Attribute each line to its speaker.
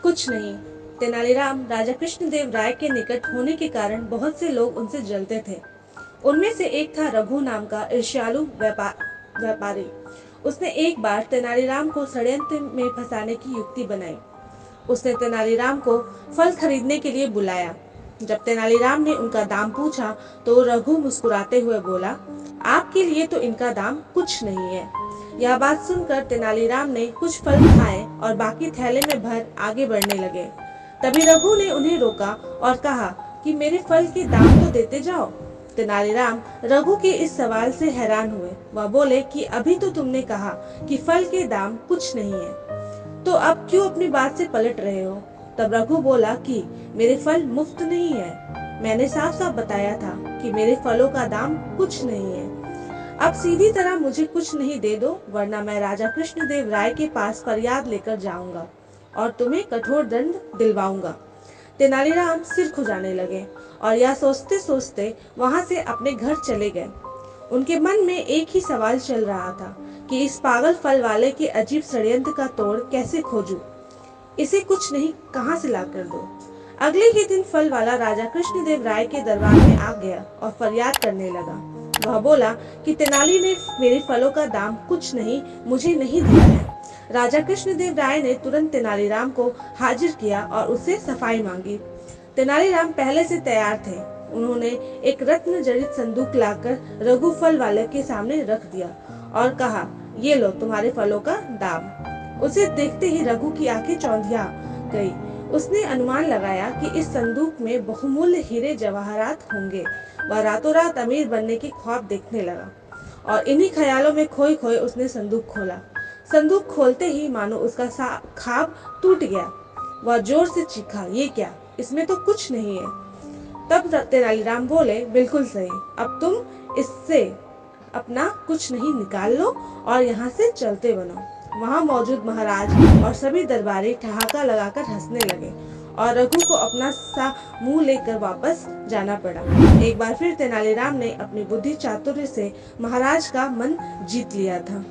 Speaker 1: कुछ नहीं। तेनालीराम राजा कृष्णदेव राय के निकट होने के कारण बहुत से लोग उनसे जलते थे। उनमें से एक था रघु नाम का ईर्ष्यालु व्यापारी। उसने एक बार तेनालीराम को षड्यंत्र में फंसाने की युक्ति बनाई। उसने तेनालीराम को फल खरीदने के लिए बुलाया। जब तेनालीराम ने उनका दाम पूछा तो रघु मुस्कुराते हुए बोला, आपके लिए तो इनका दाम कुछ नहीं है। यह बात सुनकर तेनालीराम ने कुछ फल खाए और बाकी थैले में भर आगे बढ़ने लगे। तभी रघु ने उन्हें रोका और कहा कि मेरे फल के दाम तो देते जाओ। तेनालीराम रघु के इस सवाल से हैरान हुए। वह बोले कि अभी तो तुमने कहा कि फल के दाम कुछ नहीं है, तो अब क्यों अपनी बात से पलट रहे हो? तब रघु बोला कि मेरे फल मुफ्त नहीं है। मैंने साफ साफ बताया था कि मेरे फलों का दाम कुछ नहीं है। अब सीधी तरह मुझे कुछ नहीं दे दो, वरना मैं राजा कृष्णदेव राय के पास फरियाद लेकर जाऊंगा और तुम्हें कठोर दंड दिलवाऊंगा। तेनालीराम सिर खुजाने लगे और यह सोचते सोचते वहां से अपने घर चले गए। उनके मन में एक ही सवाल चल रहा था कि इस पागल फल वाले के अजीब षड्यंत्र का तोड़ कैसे खोजूं। इसे कुछ नहीं कहां से ला कर दो। अगले ही दिन फल वाला राजा कृष्णदेव राय के दरबार में आ गया और फरियाद करने लगा। वह बोला कि तेनाली ने मेरे फलों का दाम कुछ नहीं मुझे नहीं दिया है। राजा कृष्णदेव राय ने तुरंत तेनालीराम को हाजिर किया और उससे सफाई मांगी। तेनालीराम पहले से तैयार थे। उन्होंने एक रत्न जड़ित संदूक लाकर रघु फल वाले के सामने रख दिया और कहा, ये लो तुम्हारे फलों का दाम। उसे देखते ही रघु की आंखें चौंधिया गई। उसने अनुमान लगाया कि इस संदूक में बहुमूल्य हीरे जवाहरात होंगे। वह रातों रात अमीर बनने के ख्वाब देखने लगा और इन्हीं ख्यालों में खोए खोए उसने संदूक खोला। संदूक खोलते ही मानो उसका ख्वाब टूट गया। वह जोर से चीखा, ये क्या, इसमें तो कुछ नहीं है। तब तेनालीराम बोले, बिल्कुल सही, अब तुम इससे अपना कुछ नहीं निकाल लो और यहाँ से चलते बनो। वहाँ मौजूद महाराज और सभी दरबारी ठहाका लगाकर हंसने लगे और रघु को अपना सा मुंह लेकर वापस जाना पड़ा। एक बार फिर तेनालीराम ने अपनी बुद्धि चातुर्य से महाराज का मन जीत लिया था।